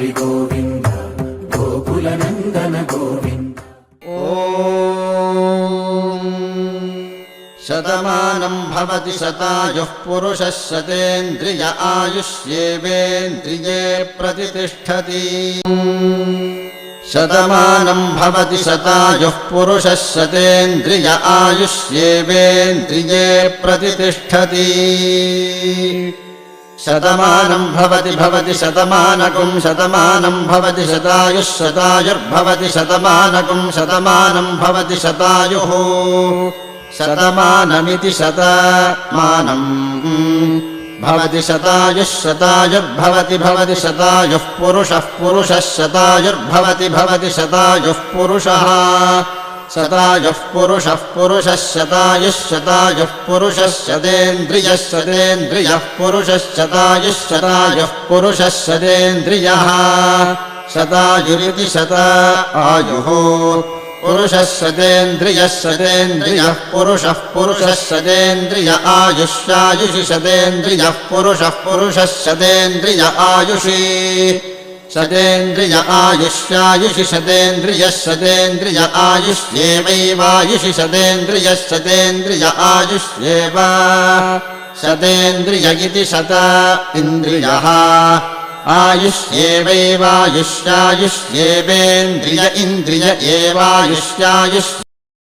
हरि गोविन्द गोकुलनन्दन गोविन्द। शतमानं भवति शतायुः पुरुषः शतेन्द्रिय आयुष्येवेन्द्रिये प्रतिष्ठति। शतमानं भवति शतायुः पुरुषः शतेन्द्रिय आयुष्येवेन्द्रिये प्रतिष्ठति। शतमानं भवति शतमानकं शतमानं भवति शतायुः शतायुर्भवति शतमानकं शतमानं भवति शतायुः शतमानमिति शतमानं भवति शतायुः शतायुर्भवति भवति शतायुः पुरुषः पुरुषः शतायुर्भवति शतायुः पुरुषः शतायुः पुरुषः पुरुषः शतायुः शतायुः पुरुषः शतेन्द्रियः शतेन्द्रियः पुरुषः शतायुः शतायुः पुरुषः शतेन्द्रियः शतायुरिति शतायुः पुरुषः शतेन्द्रियः शतेन्द्रियः पुरुषः पुरुषः शतेन्द्रिय आयुष्यायुषि शतेन्द्रियः पुरुषः पुरुषः शतेन्द्रिय आयुषि शतेन्द्रिय आयुष्यायुषि शतेन्द्रियः शतेन्द्रिय आयुष्येवैवायुषि शतेन्द्रियः शतेन्द्रिय आयुष्येव शतेन्द्रिय इति शत इन्द्रियः आयुष्येवैवायुष्यायुष्येवेन्द्रिय इन्द्रिय एवायुष्यायुष्